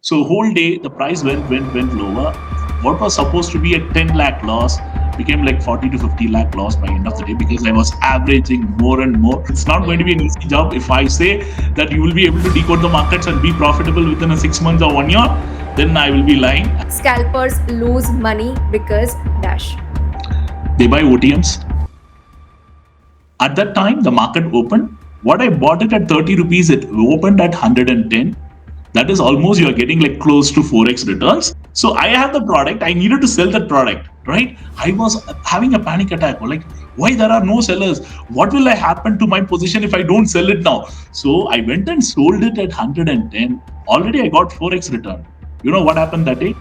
So whole day the price went lower. What was supposed to be a 10 lakh loss became like 40 to 50 lakh loss by end of the day because I was averaging more and more. It's not going to be an easy job. If I say that you will be able to decode the markets and be profitable within a 6 months or 1 year, then I will be lying. Scalpers lose money because dash. They buy OTMs. At that time, the market opened. What I bought it at 30 rupees, it opened at 110. That is almost you are getting like close to 4x returns. So I have the product. I needed to sell that product, right? I was having a panic attack. Like, why there are no sellers? What will happen to my position if I don't sell it now? So I went and sold it at 110. Already I got 4x return. You know what happened that day?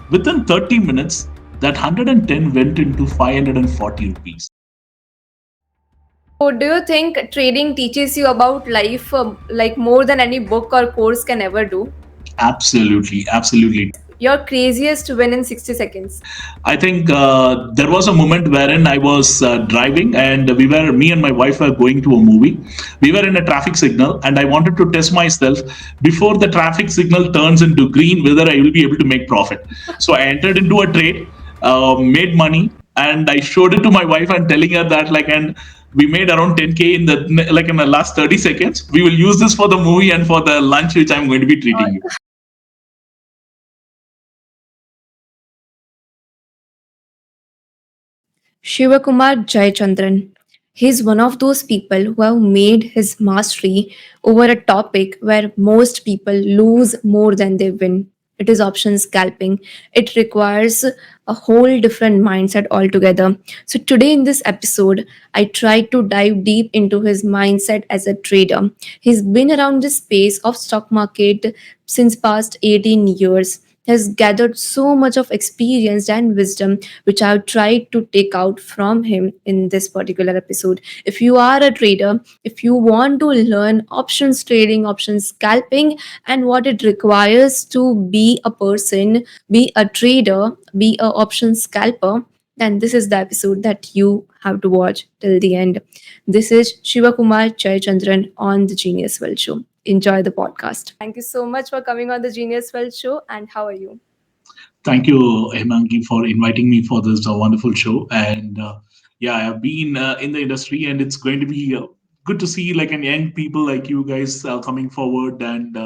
Within 30 minutes, that 110 went into 540 rupees. So, do you think trading teaches you about life like more than any book or course can ever do? Absolutely, absolutely. Your craziest win in 60 seconds. I think there was a moment wherein I was driving and me and my wife were going to a movie. We were in a traffic signal and I wanted to test myself before the traffic signal turns into green, whether I will be able to make profit. So I entered into a trade, made money, and I showed it to my wife and telling her that and we made around 10K in the last 30 seconds. We will use this for the movie and for the lunch which I'm going to be treating you. Shivakumar Jayachandran. He's one of those people who have made his mastery over a topic where most people lose more than they win. It is option scalping. It requires a whole different mindset altogether. So, today in this episode, I try to dive deep into his mindset as a trader. He's been around this space of stock market since past 18 years, has gathered so much of experience and wisdom, which I've tried to take out from him in this particular episode. If you are a trader, if you want to learn options trading, options scalping, and what it requires to be a person, be a trader, be a option scalper, then this is the episode that you have to watch till the end. This is Shivakumar Jayachandran on the Genius World Show. Enjoy the podcast. Thank you so much for coming on the Genius World Show. And how are you? Thank you, Hemangi, for inviting me for this wonderful show. And yeah, I have been in the industry, and it's going to be good to see young people like you guys coming forward and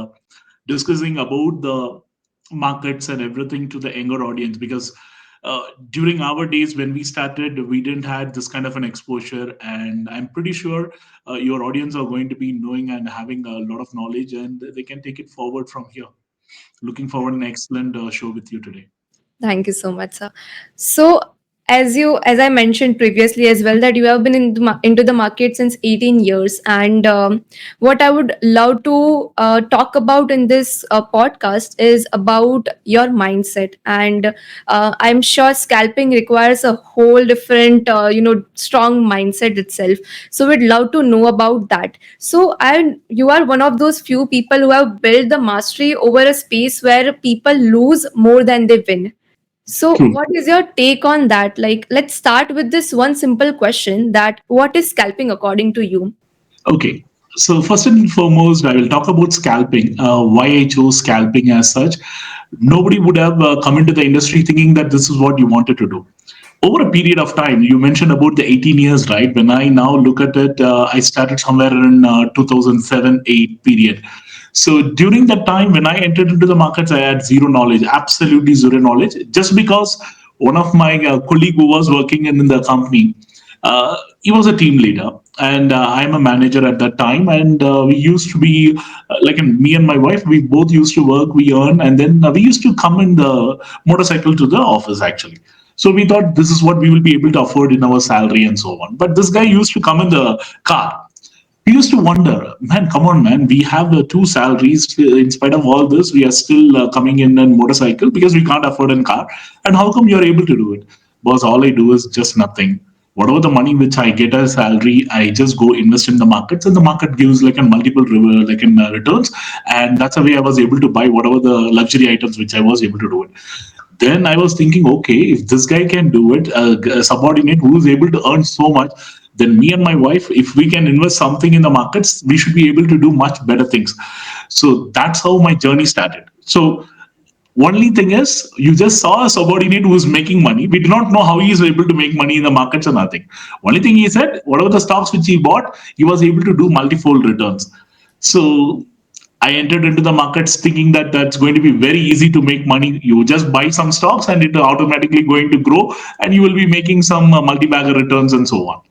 discussing about the markets and everything to the younger audience. Because during our days when we started, we didn't had this kind of an exposure, and I'm pretty sure your audience are going to be knowing and having a lot of knowledge, and they can take it forward from here. Looking forward an excellent show with you today. Thank you so much, sir. So, as I mentioned previously as well, that you have been into the market since 18 years, and what I would love to talk about in this podcast is about your mindset. And I'm sure scalping requires a whole different, strong mindset itself. So, we'd love to know about that. So, you are one of those few people who have built the mastery over a space where people lose more than they win. So, True. what is your take on that? Like, let's start with this one simple question, that what is scalping according to you? Okay. So first and foremost, I will talk about scalping. Why I chose scalping as such. Nobody would have come into the industry thinking that this is what you wanted to do. Over a period of time, you mentioned about the 18 years, right? When I now look at it, I started somewhere in 2007-8 period. So during that time, when I entered into the markets, I had zero knowledge, absolutely zero knowledge, just because one of my colleague who was working in the company, he was a team leader, and I'm a manager at that time. And we used to be me and my wife, we both used to work, we earn, and then we used to come in the motorcycle to the office actually. So we thought this is what we will be able to afford in our salary and so on. But this guy used to come in the car. We used to wonder, man, come on, man, we have the two salaries. In spite of all this, we are still coming in a motorcycle because we can't afford a car. And how come you're able to do it? Boss, all I do is just nothing. Whatever the money which I get as salary, I just go invest in the markets, and the market gives a multiple returns, and that's the way I was able to buy whatever the luxury items which I was able to do it. Then I was thinking, okay, if this guy can do it, a subordinate who is able to earn so much, then me and my wife, if we can invest something in the markets, we should be able to do much better things. So that's how my journey started. So Only thing is, you just saw a subordinate who is making money. We do not know how he is able to make money in the markets or nothing. Only thing he said, whatever the stocks which he bought, he was able to do multifold returns. So I entered into the markets thinking that that's going to be very easy to make money. You just buy some stocks and it automatically going to grow, and you will be making some multi-bagger returns and so on.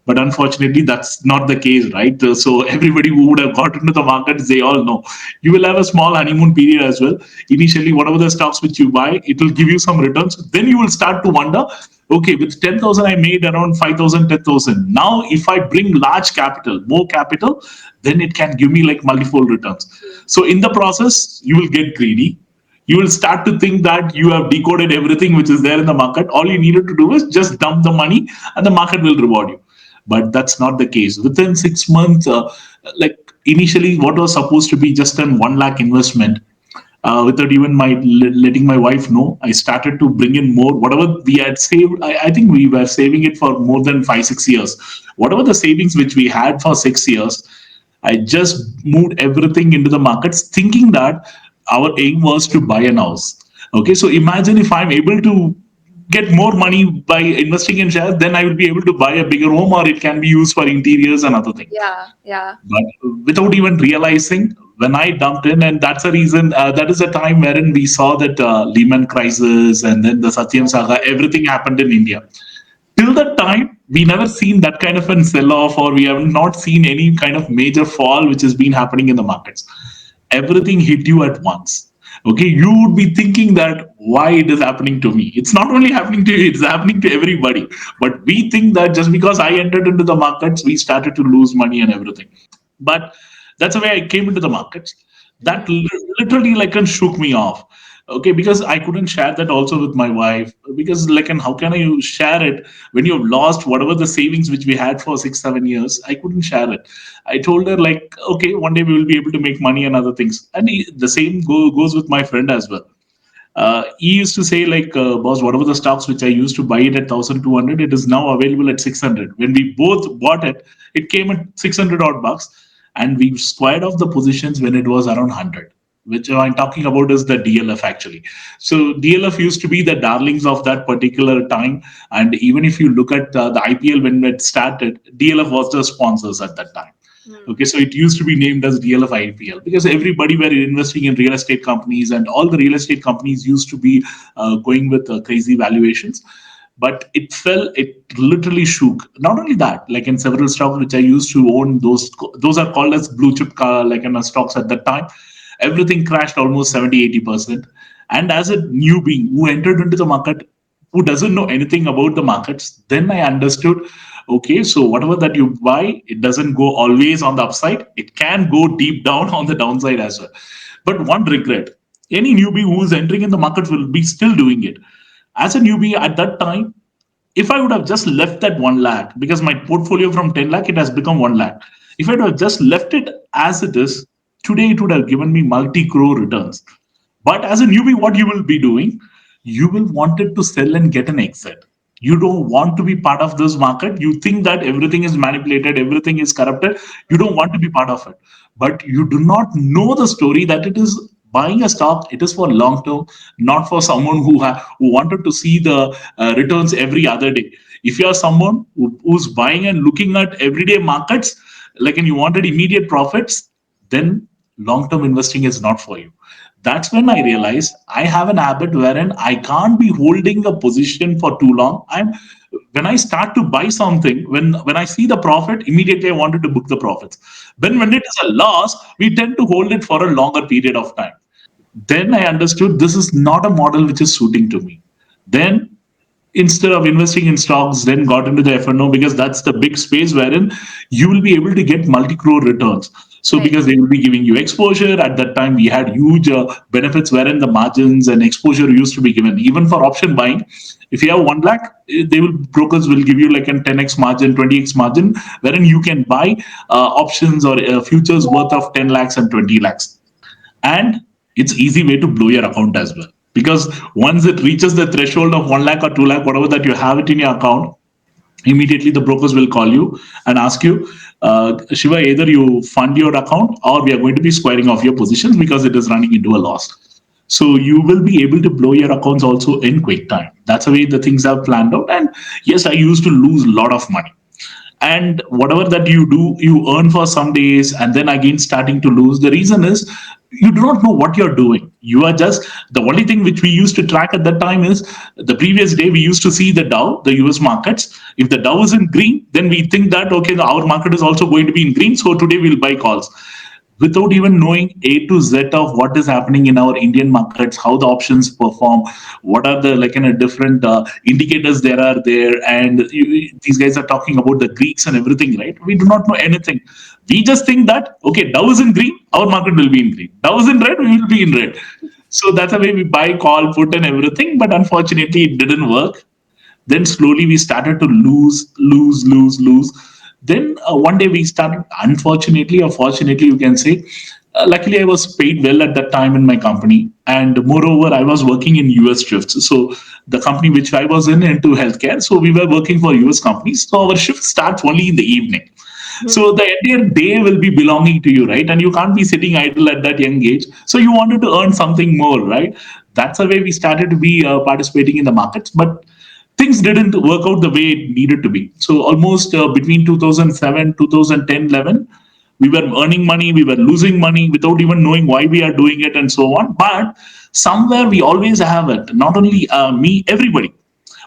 But unfortunately, that's not the case, right? So everybody who would have got into the markets, they all know you will have a small honeymoon period as well. Initially, whatever the stocks which you buy, it will give you some returns. Then you will start to wonder, okay, with 10,000, I made around 5,000, 10,000. Now, if I bring large capital, more capital, then it can give me like multifold returns. So in the process, you will get greedy. You will start to think that you have decoded everything which is there in the market. All you needed to do is just dump the money and the market will reward you. But that's not the case. Within 6 months, like initially, what was supposed to be just an 1 lakh investment, without even my letting my wife know, I started to bring in more. Whatever we had saved, I think we were saving it for more than 5 6 years. Whatever the savings which we had for 6 years, I just moved everything into the markets, thinking that our aim was to buy an house. Okay, so imagine if I'm able to get more money by investing in shares, then I will be able to buy a bigger home, or it can be used for interiors and other things. Yeah, yeah. But without even realizing, when I dumped in, and that's the reason, that is a time wherein we saw that Lehman crisis and then the Satyam saga, everything happened in India. Till that time, we never seen that kind of a sell off, or we have not seen any kind of major fall which has been happening in the markets. Everything hit you at once. Okay, you would be thinking that why it is happening to me. It's not only happening to you, it's happening to everybody. But we think that just because I entered into the markets, we started to lose money and everything. But that's the way I came into the markets. That literally like shook me off. Okay, because I couldn't share that also with my wife, because like, and how can I share it when you've lost whatever the savings which we had for 6 7 years? I couldn't share it. I told her like, okay, one day we will be able to make money and other things. And the same goes with my friend as well. He used to say like, boss, whatever the stocks which I used to buy it at 1200, it is now available at 600. When we both bought it, it came at 600 odd bucks, and we squared off the positions when it was around 100. Which I'm talking about is the DLF actually. So DLF used to be the darlings of that particular time, and even if you look at the IPL when it started, DLF was the sponsors at that time. Okay, so it used to be named as DLF IPL because everybody were investing in real estate companies, and all the real estate companies used to be going with crazy valuations. But it fell, it literally shook. Not only that, like in several stocks which I used to own, those are called as blue chip like in stocks at that time. Everything crashed almost 70 80%. And as a newbie who entered into the market, who doesn't know anything about the markets, then I understood, okay, so whatever that you buy, it doesn't go always on the upside. It can go deep down on the downside as well. But one regret, any newbie who is entering in the market will be still doing it. As a newbie at that time, if I would have just left that 1 lakh, because my portfolio from 10 lakh, it has become 1 lakh. If I would have just left it as it is, today it would have given me multi crore returns. But as a newbie, what you will be doing, you will want it to sell and get an exit. You don't want to be part of this market. You think that everything is manipulated, everything is corrupted. You don't want to be part of it. But you do not know the story that it is buying a stock, it is for long term, not for someone who wanted to see the returns every other day. If you are someone who's buying and looking at everyday markets, like, and you wanted immediate profits, then long term investing is not for you. That's when I realized I have an habit wherein I can't be holding a position for too long. I'm When I start to buy something, when I see the profit, immediately I wanted to book the profits. When it is a loss, we tend to hold it for a longer period of time. Then I understood this is not a model which is suiting to me. Then instead of investing in stocks, then got into the F&O, because that's the big space wherein you will be able to get multi-crore returns. So Right. because they will be giving you exposure, at that time we had huge benefits wherein the margins and exposure used to be given. Even for option buying, if you have 1 lakh, brokers will give you like a 10x margin, 20x margin, wherein you can buy options or futures worth of 10 lakhs and 20 lakhs. And it's easy way to blow your account as well, because once it reaches the threshold of 1 lakh or 2 lakh, whatever that you have it in your account, immediately the brokers will call you and ask you, Shiva, either you fund your account or we are going to be squaring off your positions because it is running into a loss. So you will be able to blow your accounts also in quick time. That's the way the things are planned out. And yes, I used to lose a lot of money, and whatever that you do, you earn for some days and then again starting to lose. The reason is you do not know what you're doing. You are just, the only thing which we used to track at that time is the previous day we used to see the Dow, the US markets. If the Dow is in green, then we think that okay, our market is also going to be in green, so today we'll buy calls, without even knowing A to Z of what is happening in our Indian markets, how the options perform, what are the different indicators there are there, and these guys are talking about the Greeks and everything, right? We do not know anything. We just think that okay, Dow is in green, our market will be in green. Dow is in red, we will be in red. So that's the way we buy, call, put, and everything. But unfortunately, it didn't work. Then slowly we started to lose. Then one day we started, unfortunately or fortunately, you can say, luckily I was paid well at that time in my company. And moreover, I was working in US shifts. So the company which I was in into healthcare, so we were working for US companies. So our shift starts only in the evening. So the entire day will be belonging to you, right? And you can't be sitting idle at that young age. So you wanted to earn something more, right? That's the way we started to be participating in the markets. But things didn't work out the way it needed to be. So almost between 2007, 2010, 11, we were earning money, we were losing money without even knowing why we are doing it and so on. But somewhere we always have it, not only me, everybody.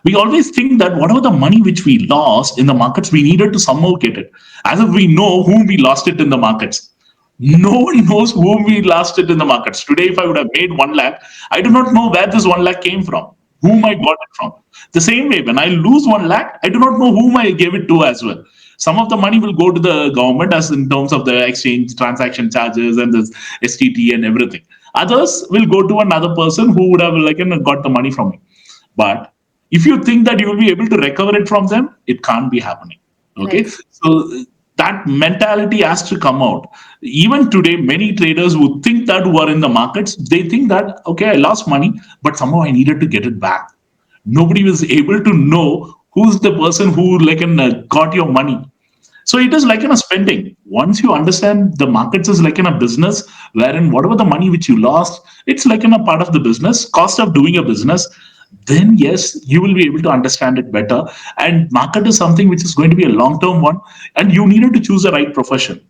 We always think that whatever the money which we lost in the markets, we needed to somehow get it. As if we know whom we lost it in the markets. No one knows whom we lost it in the markets. Today, if I would have made 1 lakh, I do not know where this 1 lakh came from, whom I got it from. The same way, when I lose 1 lakh, I do not know whom I gave it to as well. Some of the money will go to the government as in terms of the exchange transaction charges and this STT and everything. Others will go to another person who would have got the money from me. But if you think that you will be able to recover it from them, it can't be happening. Okay, Right. so that mentality has to come out. Even today, many traders who think that, who are in the markets, they think that okay, I lost money, but somehow I needed to get it back. Nobody was able to know who's the person who got your money. So it is like in a spending. Once you understand the markets is like in a business, wherein whatever the money which you lost, it's like in a part of the business, cost of doing a business, then yes, you will be able to understand it better. And market is something which is going to be a long-term one, and you needed to choose the right profession.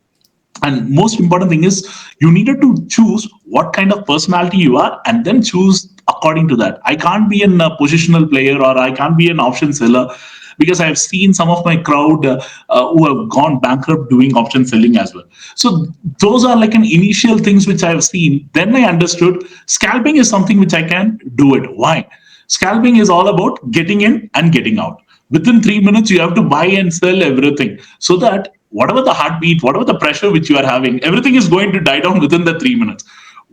And most important thing is you needed to choose what kind of personality you are and then choose according to that. I can't be a positional player or I can't be an option seller, because I have seen some of my crowd who have gone bankrupt doing option selling as well. So those are like an initial things which I have seen. Then I understood scalping is something which I can do it. Why? Scalping is all about getting in and getting out. Within 3 minutes, you have to buy and sell everything, so that whatever the heartbeat, whatever the pressure which you are having, everything is going to die down within the 3 minutes.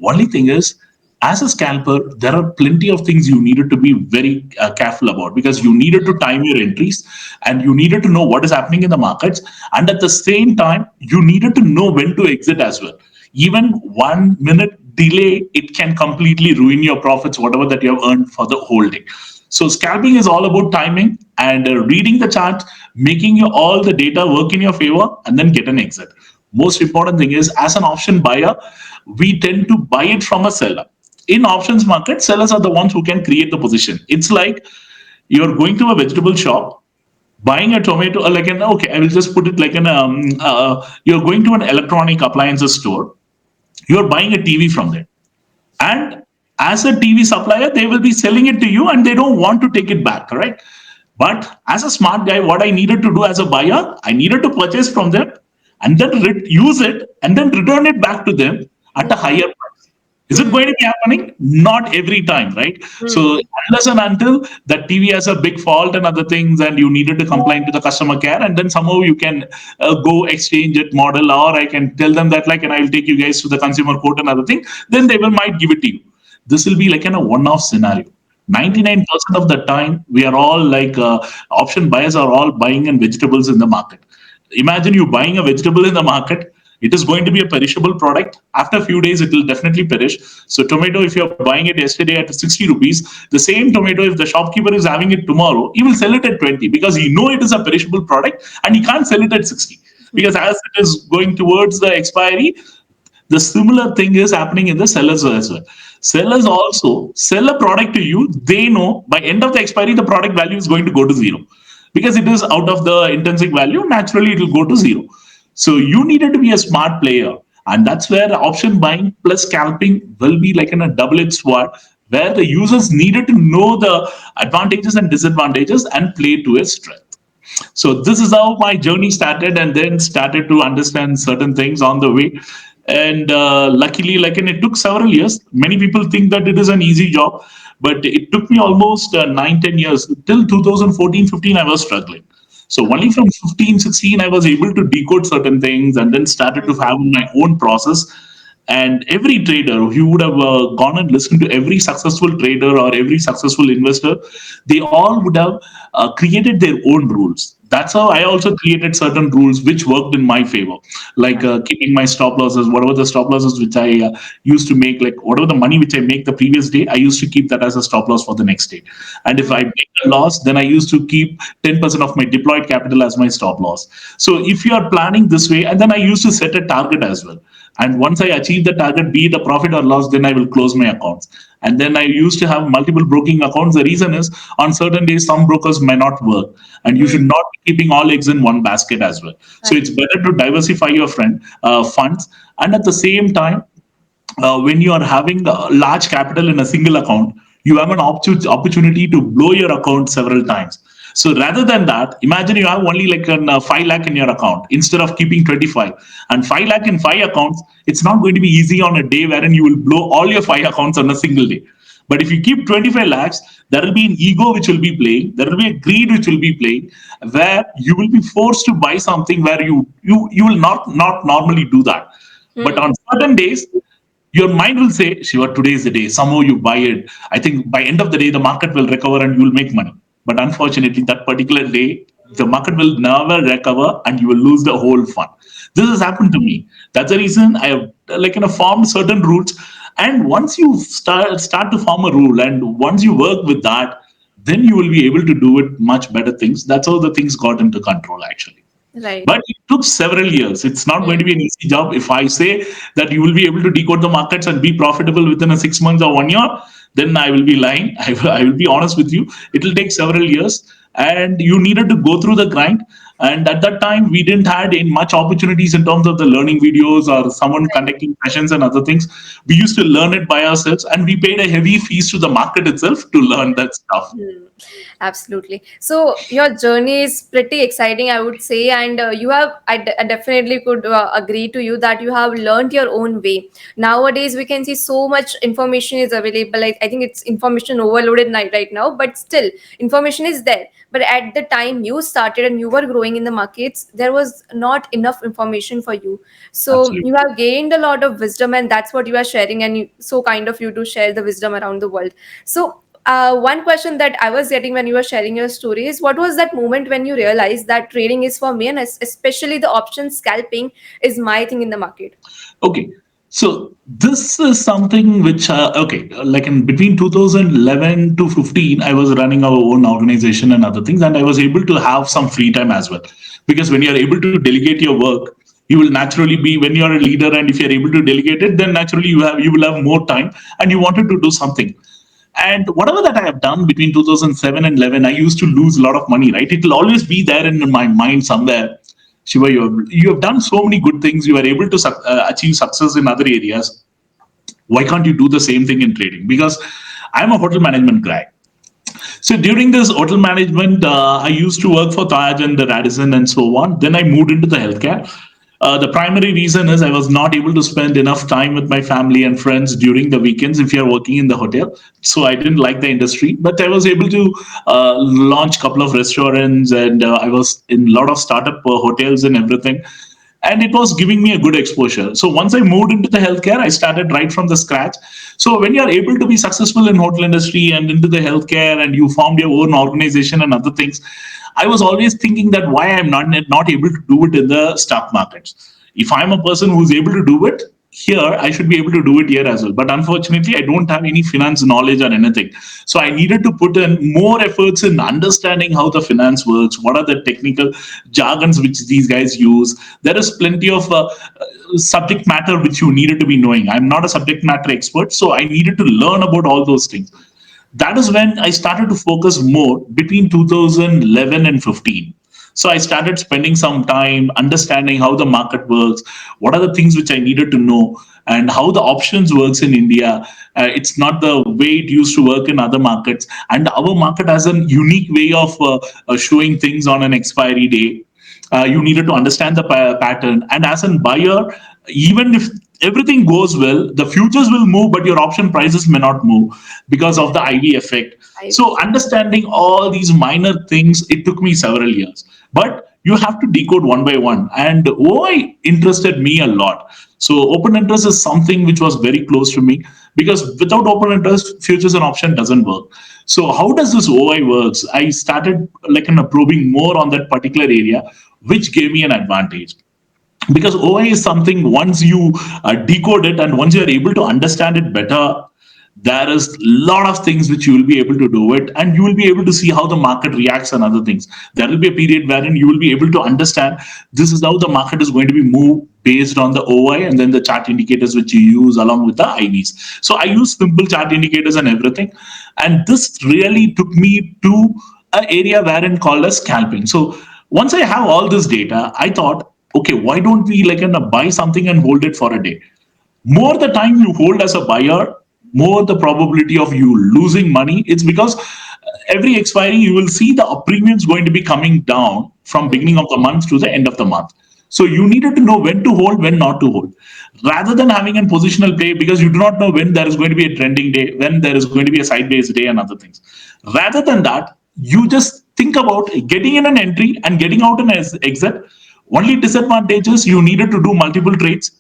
Only thing is, as a scalper, there are plenty of things you needed to be very careful about, because you needed to time your entries and you needed to know what is happening in the markets. And at the same time, you needed to know when to exit as well. Even 1 minute delay, it can completely ruin your profits, whatever that you have earned for the whole day. So scalping is all about timing and reading the chart, making all the data work in your favor, and then get an exit. Most important thing is, as an option buyer, we tend to buy it from a seller. In options market, sellers are the ones who can create the position. It's like you're going to a vegetable shop, buying a tomato, okay, I will just put it like you're going to an electronic appliances store, you're buying a TV from there. And as a TV supplier, they will be selling it to you and they don't want to take it back, right? But as a smart guy, what I needed to do as a buyer, I needed to purchase from them and then use it and then return it back to them at a higher price. Is it Hmm. going to be happening? Not every time, right? Hmm. So unless and until that TV has a big fault and other things, and you needed to complain to the customer care, and then somehow you can go exchange it model, or I can tell them that and I will take you guys to the consumer court and other thing, then they will might give it to you. This will be like in a one-off scenario. Hmm. 99% of the time, we are all option buyers are all buying in vegetables in the market. Imagine you buying a vegetable in the market. It is going to be a perishable product. After a few days, it will definitely perish. So tomato, if you're buying it yesterday at 60 rupees, the same tomato, if the shopkeeper is having it tomorrow, he will sell it at 20, because he know it is a perishable product and he can't sell it at 60, because Hmm. as it is going towards the expiry, the similar thing is happening in the sellers as well. Sellers also sell a product to you. They know by end of the expiry, the product value is going to go to zero because it is out of the intrinsic value. Naturally, it will go to zero. So you needed to be a smart player, and that's where option buying plus scalping will be like in a double-edged sword, where the users needed to know the advantages and disadvantages and play to its strength. So this is how my journey started, and then started to understand certain things on the way. And luckily, like, and it took several years. Many people think that it is an easy job, but it took me almost 9, 10 years till 2014, 15. I was struggling. So only from 15, 16, I was able to decode certain things, and then started to have my own process. And every trader, if you would have gone and listened to every successful trader or every successful investor, they all would have created their own rules. That's how I also created certain rules which worked in my favor, like keeping my stop losses, whatever the stop losses which I used to make, like whatever the money which I make the previous day, I used to keep that as a stop loss for the next day. And if I make a loss, then I used to keep 10% of my deployed capital as my stop loss. So if you are planning this way, and then I used to set a target as well. And once I achieve the target, be it a profit or loss, then I will close my accounts. And then I used to have multiple broking accounts. The reason is on certain days, some brokers may not work, and you should not be keeping all eggs in one basket as well. So Right. it's better to diversify your funds, and at the same time, when you are having a large capital in a single account, you have an opportunity to blow your account several times. So rather than that, imagine you have only like an 5 lakh in your account instead of keeping 25, and 5 lakh in 5 accounts. It's not going to be easy on a day wherein you will blow all your 5 accounts on a single day. But if you keep 25 lakhs, there will be an ego which will be playing, there will be a greed which will be playing, where you will be forced to buy something where you will not normally do that. But on certain days, your mind will say, Shiva, today is the day. Somehow you buy it. I think by end of the day, the market will recover and you will make money. But unfortunately, that particular day, the market will never recover and you will lose the whole fund. This has happened to me. That's the reason I have formed certain rules. And once you start to form a rule, and once you work with that, then you will be able to do it much better things. That's how the things got into control actually. Right. But it took several years. It's not going to be an easy job. If I say that you will be able to decode the markets and be profitable within a 6 months or 1 year, then I will be lying. I will be honest with you. It will take several years, and you needed to go through the grind. And at that time, we didn't had in much opportunities in terms of the learning videos or someone conducting sessions and other things. We used to learn it by ourselves, and we paid a heavy fees to the market itself to learn that stuff. Hmm. Absolutely. So your journey is pretty exciting, I would say, and I definitely could agree to you that you have learned your own way. Nowadays, we can see so much information is available. I think it's information overloaded right now, but still, information is there. But at the time you started and you were growing in the markets, there was not enough information for you. So Absolutely. you have gained a lot of wisdom, and that's what you are sharing. And so kind of you to share the wisdom around the world. So one question that I was getting when you were sharing your story is, what was that moment when you realized that trading is for me, and especially the option scalping is my thing in the market? Okay. So this is something which, okay, like in between 2011 to 15, I was running our own organization and other things, and I was able to have some free time as well. Because when you are able to delegate your work, you will naturally be, when you are a leader, and if you are able to delegate it, then naturally you will have more time, and you wanted to do something. And whatever that I have done between 2007 and 11, I used to lose a lot of money, right? It will always be there in my mind somewhere. Shiva, you have done so many good things. You are able to achieve success in other areas. Why can't you do the same thing in trading? Because I'm a hotel management guy. So during this hotel management, I used to work for Taj and the Radisson and so on. Then I moved into the healthcare. The primary reason is I was not able to spend enough time with my family and friends during the weekends if you're working in the hotel. So I didn't like the industry, but I was able to launch a couple of restaurants, and I was in a lot of startup hotels and everything, and it was giving me a good exposure. So once I moved into the healthcare, I started right from the scratch. So when you're able to be successful in hotel industry and into the healthcare, and you formed your own organization and other things, I was always thinking that why I'm not able to do it in the stock markets. If I'm a person who's able to do it here, I should be able to do it here as well. But unfortunately, I don't have any finance knowledge or anything. So I needed to put in more efforts in understanding how the finance works, what are the technical jargons which these guys use. There is plenty of subject matter which you needed to be knowing. I'm not a subject matter expert, so I needed to learn about all those things. That is when I started to focus more between 2011 and 15. So I started spending some time understanding how the market works, what are the things which I needed to know, and how the options works in India. It's not the way it used to work in other markets, and our market has a unique way of showing things on an expiry day. You needed to understand the pattern, and as a buyer, even if everything goes well, the futures will move, but your option prices may not move because of the IV effect. I So understanding all these minor things, it took me several years, but you have to decode one by one. And OI interested me a lot. So open interest is something which was very close to me, because without open interest, futures and option doesn't work. So how does this OI works? I started like probing more on that particular area, which gave me an advantage, because OI is something, once you decode it and once you're able to understand it better, there is a lot of things which you will be able to do it, and you will be able to see how the market reacts and other things. There will be a period wherein you will be able to understand this is how the market is going to be moved based on the OI and then the chart indicators which you use along with the IVs. So I use simple chart indicators and everything, and this really took me to an area wherein called as scalping. So once I have all this data, I thought, okay, why don't we like buy something and hold it for a day? More the time you hold as a buyer, more the probability of you losing money. It's because every expiry you will see the premiums going to be coming down from beginning of the month to the end of the month. So you needed to know when to hold, when not to hold, rather than having a positional play, because you do not know when there is going to be a trending day, when there is going to be a sideways day and other things. Rather than that, you just think about getting in an entry and getting out an exit. Only disadvantages, you needed to do multiple trades,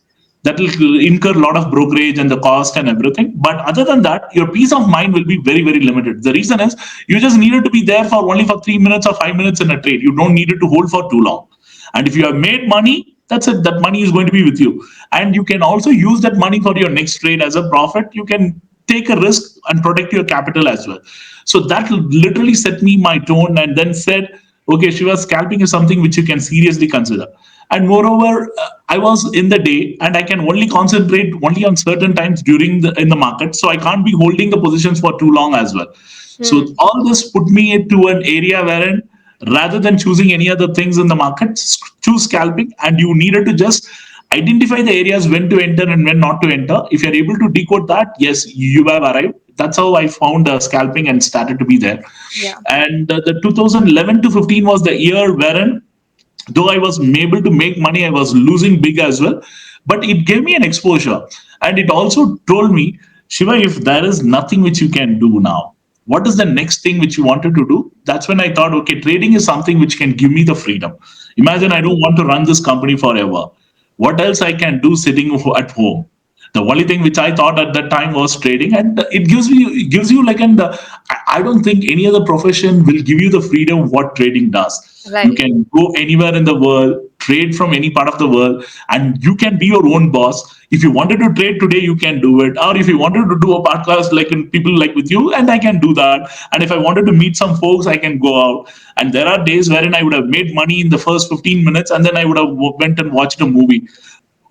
that will incur a lot of brokerage and the cost and everything. But other than that, your peace of mind will be very, very limited. The reason is you just needed to be there for only for 3 minutes or 5 minutes in a trade. You don't need it to hold for too long. And if you have made money, that's it. That money is going to be with you. And you can also use that money for your next trade as a profit. You can take a risk and protect your capital as well. So that literally set me my tone and then said, okay, Shiva, scalping is something which you can seriously consider. And moreover, I was in the day and I can only concentrate only on certain times during the in the market. So I can't be holding the positions for too long as well. So all this put me into an area wherein rather than choosing any other things in the market, choose scalping, and you needed to just identify the areas when to enter and when not to enter. If you're able to decode that, yes, you have arrived. That's how I found scalping and started to be there. yeah. And the 2011 to 15 was the year wherein, though I was able to make money, I was losing big as well. But it gave me an exposure. And it also told me, Shiva, if there is nothing which you can do now, what is the next thing which you wanted to do? That's when I thought, okay, trading is something which can give me the freedom. Imagine I don't want to run this company forever. What else I can do sitting at home? The only thing which I thought at that time was trading, and it gives you like, and I don't think any other profession will give you the freedom what trading does. You Right. can go anywhere in the world, trade from any part of the world, and you can be your own boss. If you wanted to trade today, you can do it. Or if you wanted to do a podcast like in people like with you, and I can do that. And if I wanted to meet some folks, I can go out. And there are days wherein I would have made money in the first 15 minutes, and then I would have went and watched a movie.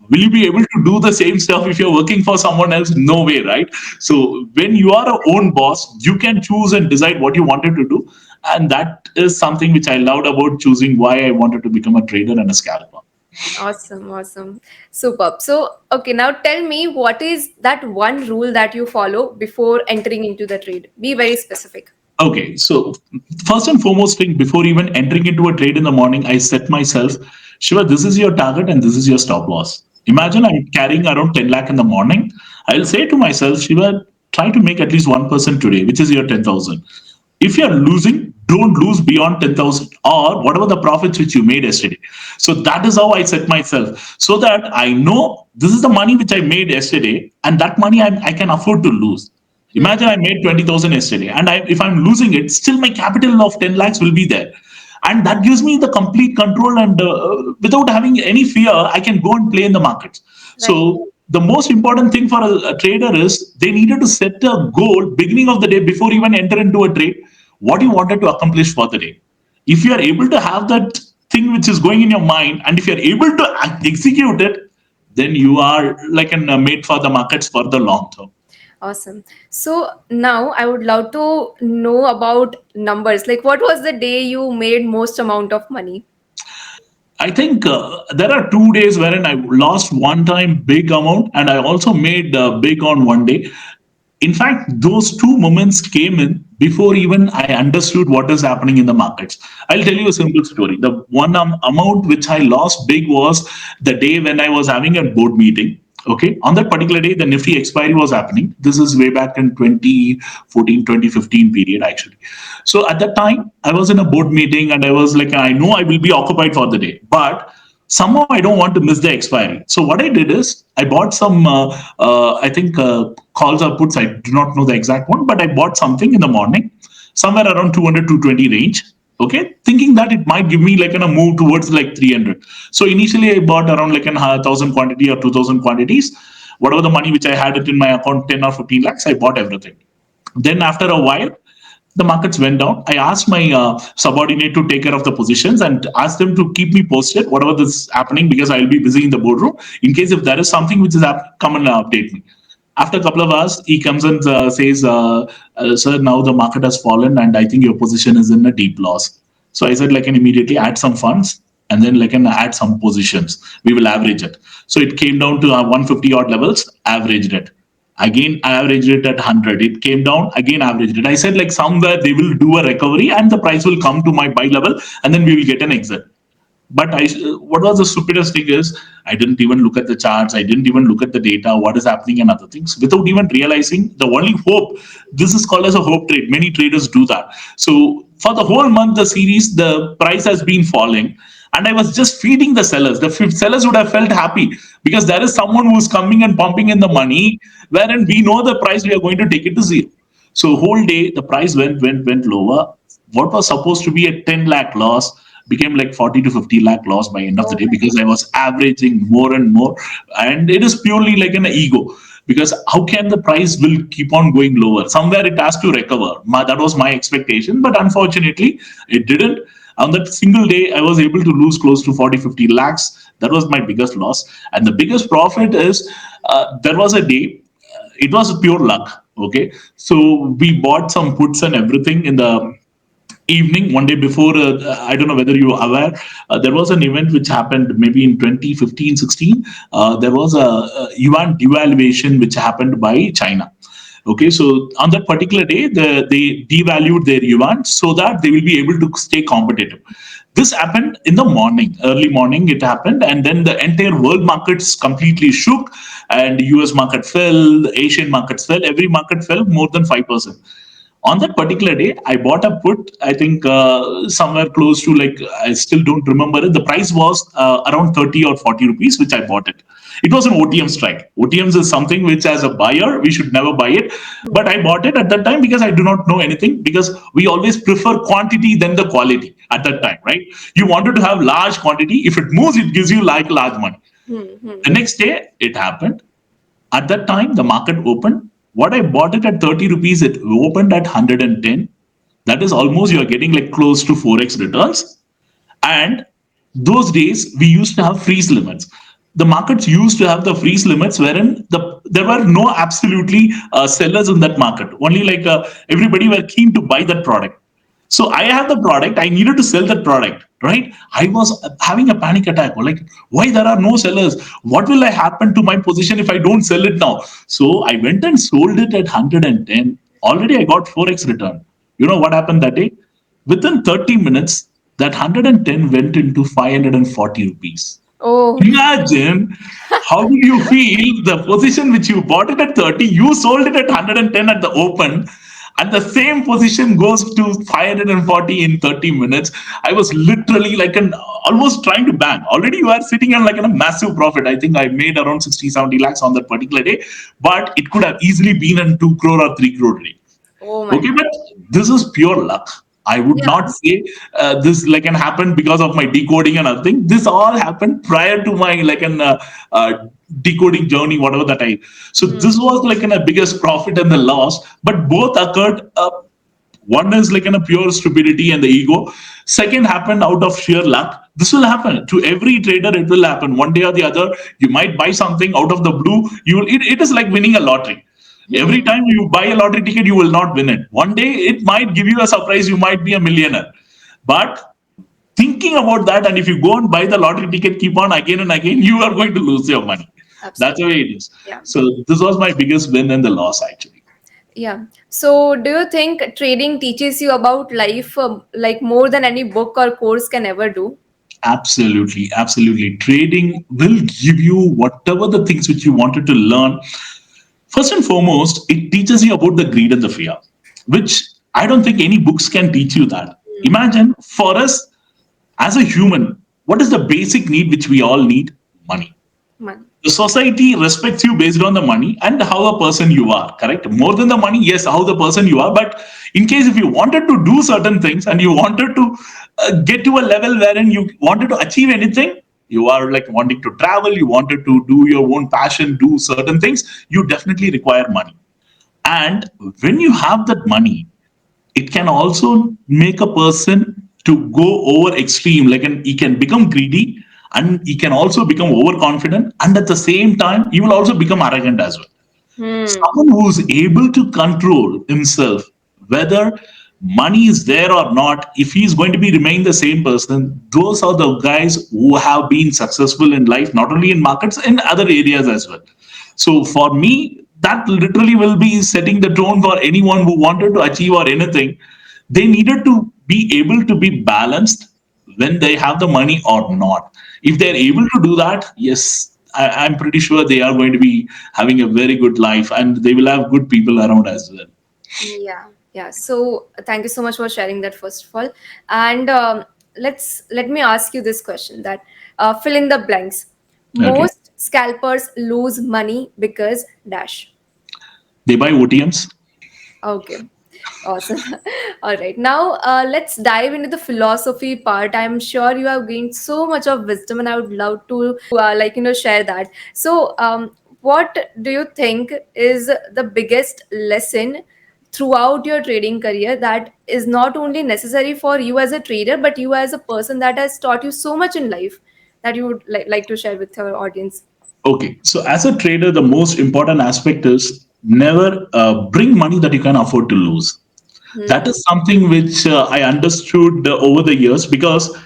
Will you be able to do the same stuff if you're working for someone else? No way, right? So when you are a own boss, you can choose and decide what you wanted to do, and that is something which I loved about choosing why I wanted to become a trader and a scalper. Awesome, awesome. Superb. So, okay, now tell me, what is that one rule that you follow before entering into the trade? Be very specific. Okay, so first and foremost thing, before even entering into a trade in the morning, I set myself, Shiva, this is your target and this is your stop loss. Imagine I'm carrying around 10 lakh in the morning. I'll say to myself, Shiva, try to make at least 1% today, which is your 10,000. If you're losing, don't lose beyond 10,000 or whatever the profits which you made yesterday. So that is how I set myself, so that I know this is the money which I made yesterday, and that money I can afford to lose. Imagine I made 20,000 yesterday, and if I'm losing it, still my capital of 10 lakhs will be there. And that gives me the complete control, and without having any fear, I can go and play in the markets. Right. So the most important thing for a trader is they needed to set a goal beginning of the day before even enter into a trade, what you wanted to accomplish for the day. If you are able to have that thing which is going in your mind, and if you're able to execute it, then you are like an made for the markets for the long term. Awesome. So now I would love to know about numbers. Like, what was the day you made most amount of money? I think there are 2 days wherein I lost one time big amount, and I also made big on one day. In fact, those two moments came in before even I understood what is happening in the markets. I'll tell you a simple story. The one amount which I lost big was the day when I was having a board meeting. Okay, on that particular day, the Nifty expiry was happening. This is way back in 2014, 2015 period, actually. So at that time, I was in a board meeting and I was like, I know I will be occupied for the day, but somehow I don't want to miss the expiry. So what I did is I bought some, I think calls or puts. I do not know the exact one, but I bought something in the morning, somewhere around 200 to 20 range. Okay, thinking that it might give me like a move towards like 300. So initially I bought around like an 1,000 quantity or 2,000 quantities. Whatever the money which I had it in my account, 10 or 15 lakhs, I bought everything. Then after a while, the markets went down. I asked my subordinate to take care of the positions and asked them to keep me posted, whatever this is happening, because I'll be busy in the boardroom. In case if there is something which is happening, come and update me. After a couple of hours, he comes and says, "Sir, now the market has fallen, and I think your position is in a deep loss." So I said, like, can immediately add some funds and then like can add some positions. We will average it. So it came down to 150 odd levels. Averaged it. Again, I averaged it at 100. It came down, again averaged it. I said like somewhere they will do a recovery and the price will come to my buy level and then we will get an exit. But what was the stupidest thing is I didn't even look at the charts. I didn't even look at the data, what is happening and other things, without even realizing the only hope. This is called as a hope trade. Many traders do that. So for the whole month, the series, the price has been falling. And I was just feeding the sellers. The sellers would have felt happy because there is someone who's coming and pumping in the money, wherein we know the price we are going to take it to zero. So whole day the price went lower. What was supposed to be a 10 lakh loss became like 40 to 50 lakh loss by end of the Oh day my because I was averaging more and more. And it is purely like an ego. Because how can the price will keep on going lower? Somewhere it has to recover. That was my expectation, but unfortunately it didn't. On that single day, I was able to lose close to 40, 50 lakhs. That was my biggest loss. And the biggest profit is there was a day, it was pure luck. Okay. So we bought some puts and everything in the evening one day before. I don't know whether you are aware, there was an event which happened maybe in 2015-16. There was a yuan devaluation which happened by China. Okay, so on that particular day, they devalued their yuan so that they will be able to stay competitive. This happened in the morning, early morning. It happened, and then the entire world markets completely shook, and U.S. market fell, the Asian markets fell, every market fell more than 5%. On that particular day, I bought a put. I think somewhere close to like I still don't remember it. The price was around 30 or 40 rupees, which I bought it. It was an OTM strike. OTMs is something which, as a buyer, we should never buy it. But I bought it at that time because I do not know anything. Because we always prefer quantity than the quality at that time, right? You wanted to have large quantity. If it moves, it gives you like large money. The next day, it happened. At that time, the market opened. What I bought it at 30 rupees, it opened at 110. That is almost you are getting like close to 4x returns. And those days we used to have freeze limits. The markets used to have the freeze limits wherein there were no absolutely sellers in that market. Only like everybody were keen to buy that product. So I have the product. I needed to sell that product, right? I was having a panic attack. Like, why there are no sellers? What will I happen to my position if I don't sell it now? So I went and sold it at 110. Already I got 4x return. You know what happened that day? Within 30 minutes, that 110 went into 540 rupees. oh Imagine how did you feel the position which you bought it at 30, you sold it at 110 at the open, and the same position goes to 540 in 30 minutes. I was literally like an almost trying to bang. Already you are sitting on like a massive profit. I think I made around 60, 70 lakhs on that particular day, but it could have easily been a 2 crore or 3 crore day. oh my Okay, god. but this is pure luck. I would Yeah. not say this like can happen because of my decoding and other thing. This all happened prior to my like an decoding journey, whatever that I. So this was like a biggest profit and the loss, but both occurred One is like in a pure stupidity and the ego. Second happened out of sheer luck. This will happen to every trader. It will happen one day or the other. You might buy something out of the blue. You will. It is like winning a lottery. Every Hmm. time you buy a lottery ticket, you will not win it. One day it might give you a surprise. You might be a millionaire. But thinking about that, and if you go and buy the lottery ticket, keep on again and again, you are going to lose your money. That's the Absolutely. way it is. Yeah. So this was my biggest win and the loss actually. Yeah. So, do you think trading teaches you about life like more than any book or course can ever do? Absolutely, absolutely. Trading will give you whatever the things which you wanted to learn. First and foremost, it teaches you about the greed and the fear, which I don't think any books can teach you that. Imagine for us as a human, what is the basic need which we all need? Money. Money. The society respects you based on the money and how a person you are, correct? More than the money, yes, how the person you are. But in case if you wanted to do certain things and you wanted to get to a level wherein you wanted to achieve anything, you are like wanting to travel, you wanted to do your own passion, do certain things, you definitely require money. And when you have that money, it can also make a person to go over extreme, like he can become greedy, and he can also become overconfident, and at the same time he will also become arrogant as well. Hmm. Someone who's able to control himself, whether money is there or not, if he's going to be remain the same person, those are the guys who have been successful in life, not only in markets, in other areas as well. So for me, that literally will be setting the tone for anyone who wanted to achieve or anything. They needed to be able to be balanced when they have the money or not. If they're able to do that, yes, I'm pretty sure they are going to be having a very good life and they will have good people around as well. Yeah, yeah. So thank you so much for sharing that first of all. And let me ask you this question that fill in the blanks. Okay. Most scalpers lose money because dash. They buy OTMs. Okay. Awesome. All right. Now, let's dive into the philosophy part. I'm sure you have gained so much of wisdom, and I would love to, share that. So, what do you think is the biggest lesson throughout your trading career that is not only necessary for you as a trader, but you as a person that has taught you so much in life that you would like to share with your audience? Okay. So as a trader, the most important aspect is never bring money that you can afford to lose. That Hmm. is something which I understood over the years, because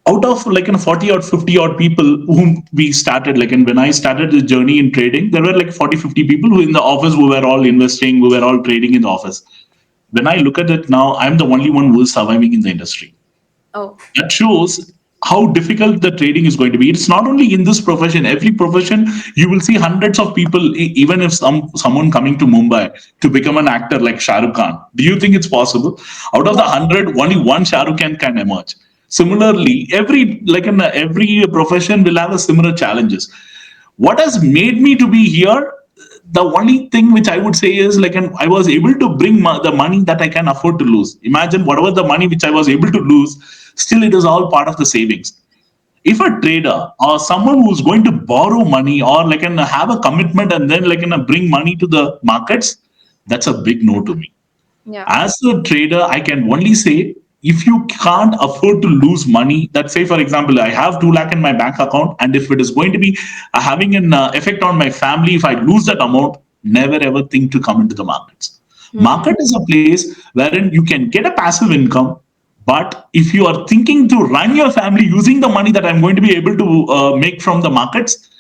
out of like 40 or 50 odd people whom we started, like, and when I started the journey in trading, there were like 40, 50 people who in the office who were all investing, who were all trading in the office. When I look at it now, I'm the only one who is surviving in the industry. Oh. That shows how difficult the trading is going to be. It's not only in this profession, every profession you will see hundreds of people. Even if someone coming to Mumbai to become an actor like Shah Rukh Khan, do you think it's possible? Out of the 100, only one Shah Rukh Khan can emerge. Similarly, every profession will have a similar challenges. What has made me to be here, the only thing which I would say is like, and I was able to bring the money that I can afford to lose. Imagine whatever the money which I was able to lose, still it is all part of the savings. If a trader or someone who's going to borrow money or like and have a commitment and then like bring money to the markets, that's a big no to me. Yeah. As a trader, I can only say, if you can't afford to lose money, that say for example, I have 2 lakh in my bank account, and if it is going to be having an effect on my family, if I lose that amount, never ever think to come into the markets. Hmm. Market is a place wherein you can get a passive income, but if you are thinking to run your family using the money that I'm going to be able to make from the markets,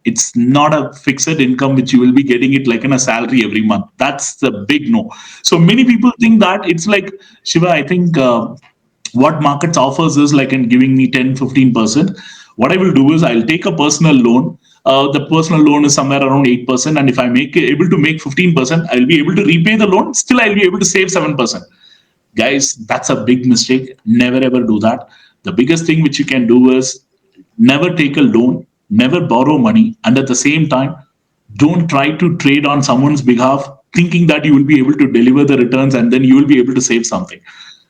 it's not a fixed income which you will be getting it like in a salary every month. That's the big no. So many people think that it's like, Shiva, I think what markets offers is like in giving me 10-15%. What I will do is I'll take a personal loan. The personal loan is somewhere around 8%, and if I make able to make 15%, I'll be able to repay the loan. Still, I'll be able to save 7%. Guys, that's a big mistake. Never ever do that. The biggest thing which you can do is never take a loan, never borrow money, and at the same time, don't try to trade on someone's behalf thinking that you will be able to deliver the returns and then you will be able to save something.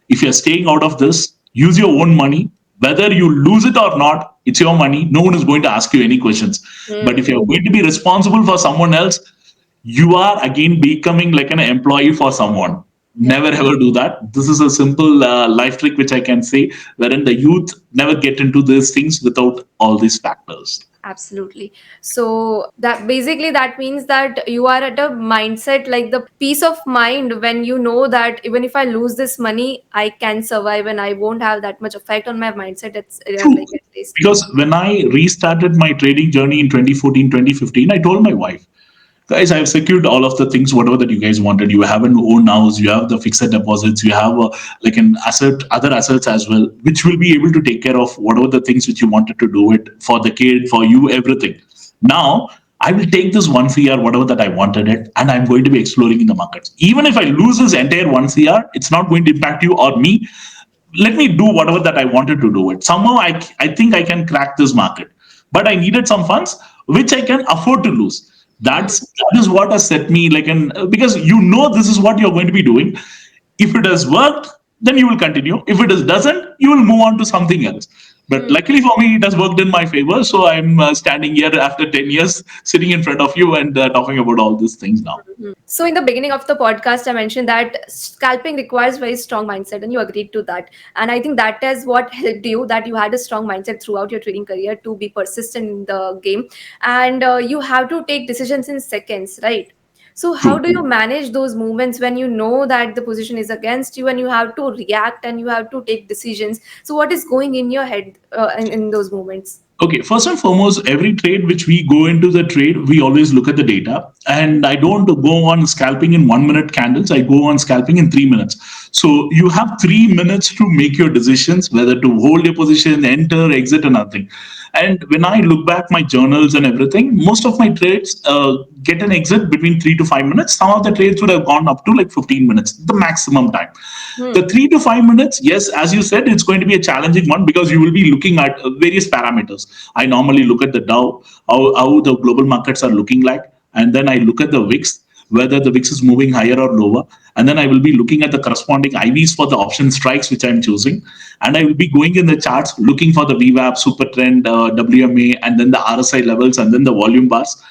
If you're staying out of this, use your own money. Whether you lose it or not, it's your money. No one is going to ask you any questions. But Hmm. if you're going to be responsible for someone else, you are again becoming like an employee for someone. Yeah. Never ever do that. This is a simple life trick which I can say, wherein the youth never get into these things without all these factors. Absolutely. So that basically that means that you are at a mindset like the peace of mind when you know that even if I lose this money, I can survive and I won't have that much effect on my mindset. It's True. like at least. Because when I restarted my trading journey in 2014, 2015, I told my wife, guys, I've secured all of the things, whatever that you guys wanted. You have an own house, you have the fixed deposits, you have like an asset, other assets as well, which will be able to take care of whatever the things which you wanted to do it for the kid, for you, everything. Now, I will take this 1 CR, whatever that I wanted it, and I'm going to be exploring in the markets. Even if I lose this entire 1 CR, it's not going to impact you or me. Let me do whatever that I wanted to do it. Somehow I think I can crack this market. But I needed some funds which I can afford to lose. That is what has set me like an because you know this is what you're going to be doing. If it has worked, then you will continue. If it doesn't, you will move on to something else. But luckily for me, it has worked in my favor. So I'm standing here after 10 years, sitting in front of you and talking about all these things now. So in the beginning of the podcast, I mentioned that scalping requires very strong mindset, and you agreed to that. And I think that is what helped you, that you had a strong mindset throughout your trading career to be persistent in the game, and you have to take decisions in seconds, right? So how True. do you manage those moments when you know that the position is against you and you have to react and you have to take decisions? So what is going in your head in those moments? Okay, first and foremost, every trade which we go into the trade, we always look at the data. And I don't go on scalping in 1 minute candles, I go on scalping in 3 minutes. So you have 3 minutes to make your decisions, whether to hold your position, enter, exit, and nothing. And when I look back my journals and everything, most of my trades get an exit between 3 to 5 minutes. Some of the trades would have gone up to like 15 minutes, the maximum time. The Hmm. 3 to 5 minutes, yes, as you said, it's going to be a challenging one because you will be looking at various parameters. I normally look at the Dow, how the global markets are looking like, and then I look at the VIX, whether the VIX is moving higher or lower, and then I will be looking at the corresponding IVs for the option strikes which I'm choosing, and I will be going in the charts looking for the VWAP, super trend, WMA, and then the RSI levels, and then the volume bars.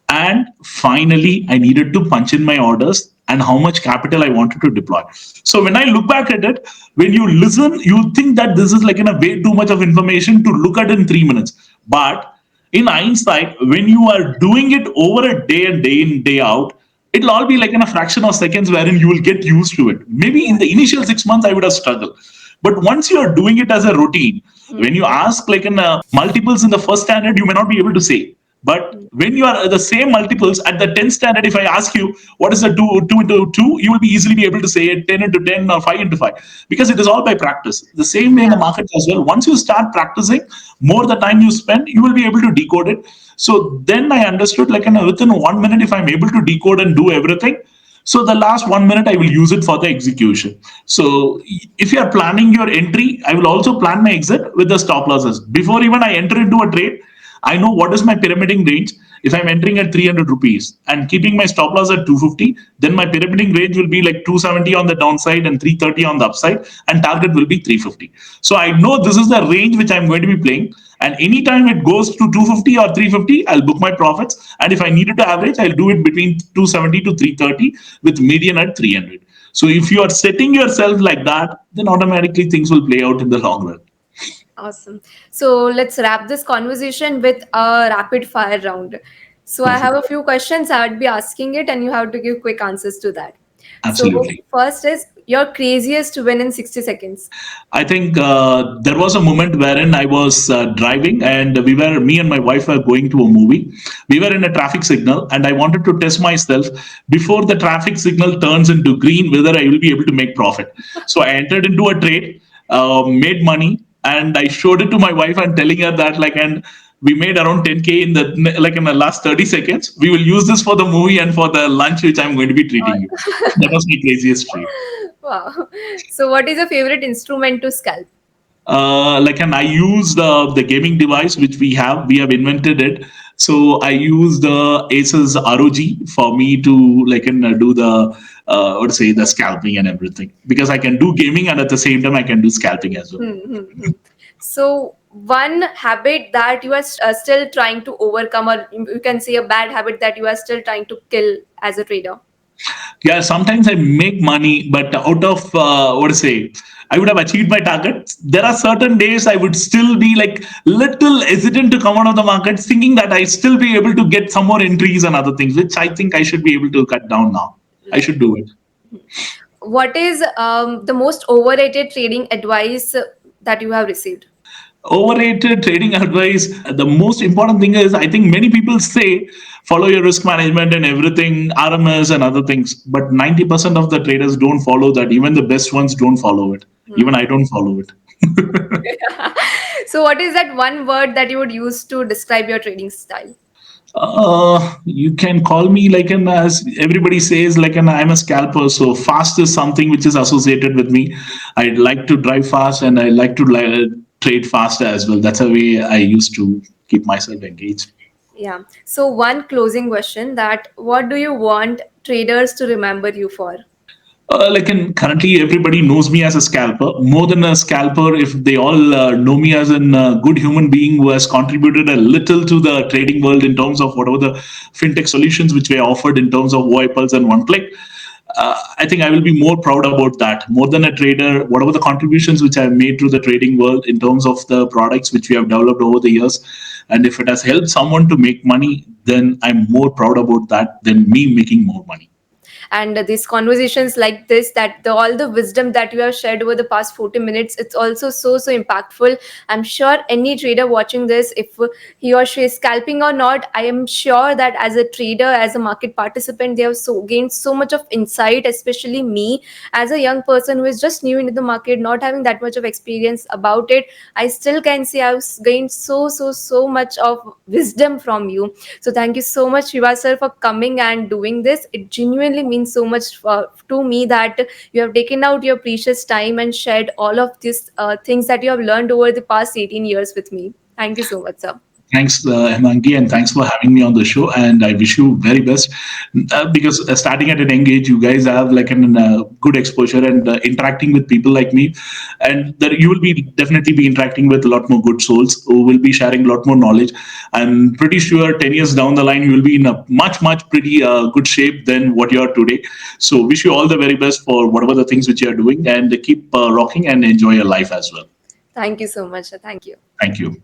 And finally, I needed to punch in my orders and how much capital I wanted to deploy. So when I look back at it, when you listen, you think that this is like in a way too much of information to look at in 3 minutes. But in hindsight, when you are doing it over a day and day in, day out, it'll all be like in a fraction of seconds wherein you will get used to it. Maybe in the initial 6 months, I would have struggled. But once you are doing it as a routine, when you ask like in multiples in the first standard, you may not be able to say. But when you are the same multiples at the 10th standard, if I ask you what is the 2 into 2, you will be easily be able to say it 10 into 10 or 5 into 5 because it is all by practice. The same way in the market as well. Once you start practicing, more the time you spend, you will be able to decode it. So then I understood like within 1 minute, if I'm able to decode and do everything, so the last 1 minute, I will use it for the execution. So if you are planning your entry, I will also plan my exit with the stop losses. Before even I enter into a trade, I know what is my pyramiding range. If I'm entering at 300 rupees and keeping my stop loss at 250, then my pyramiding range will be like 270 on the downside and 330 on the upside, and target will be 350. So I know this is the range which I'm going to be playing. And anytime it goes to 250 or 350, I'll book my profits. And if I needed to average, I'll do it between 270 to 330 with median at 300. So if you are setting yourself like that, then automatically things will play out in the long run. Awesome. So let's wrap this conversation with a rapid fire round. So I have Perfect. a few questions. I would be asking it, and you have to give quick answers to that. So Absolutely. first is your craziest win in 60 seconds. I think there was a moment wherein I was driving, and me and my wife were going to a movie. We were in a traffic signal, and I wanted to test myself before the traffic signal turns into green whether I will be able to make profit. So I entered into a trade, made money, and I showed it to my wife and telling her that and we made around 10K in the last 30 seconds. We will use this for the movie and for the lunch which I'm going to be treating you. That was my craziest trade. Wow. So what is your favorite instrument to scalp? And I use the gaming device which we have invented it. So I use the Asus ROG for me to do the what to say the scalping and everything because I can do gaming and at the same time I can do scalping as well. So one habit that you are still trying to overcome, or you can say a bad habit that you are still trying to kill as a trader. Yeah, sometimes I make money, but out of what to say, I would have achieved my target. There are certain days I would still be like little hesitant to come out of the market, thinking that I still be able to get some more entries and other things, which I think I should be able to cut down now. I Right. should do it. What is the most overrated trading advice that you have received? Overrated trading advice. The most important thing is, I think many people say follow your risk management and everything, RMS and other things, but 90% of the traders don't follow that. Even the best ones don't follow it. Even I don't follow it. So, what is that one word that you would use to describe your trading style? You can call me like an, as everybody says, like an, I'm a scalper. So fast is something which is associated with me. I like to drive fast and I like to trade fast as well. That's a way I used to keep myself engaged. Yeah. So, one closing question, that what do you want traders to remember you for? Like in currently, everybody knows me as a scalper. More than a scalper, if they all know me as a good human being who has contributed a little to the trading world in terms of whatever the fintech solutions which were offered in terms of VoIPs and one click. I think I will be more proud about that. More than a trader, whatever the contributions which I have made to the trading world in terms of the products which we have developed over the years, and if it has helped someone to make money, then I'm more proud about that than me making more money. And these conversations like this, that all the wisdom that you have shared over the past 40 minutes, it's also so impactful. I'm sure any trader watching this, if he or she is scalping or not, I am sure that as a trader, as a market participant, they have so gained so much of insight, especially me as a young person who is just new into the market, not having that much of experience about it. I still can say I've gained so much of wisdom from you. So thank you so much, Shiva sir, for coming and doing this. It genuinely means so much to me that you have taken out your precious time and shared all of these things that you have learned over the past 18 years with me. Thank you so much, sir. Thanks, Hemangi, and thanks for having me on the show. And I wish you very best because starting at an young age, you guys have like an good exposure and interacting with people like me, and that you will be definitely be interacting with a lot more good souls who will be sharing a lot more knowledge. I'm pretty sure 10 years down the line, you will be in a much pretty good shape than what you are today. So wish you all the very best for whatever the things which you are doing, and keep rocking and enjoy your life as well. Thank you so much, sir. Thank you. Thank you.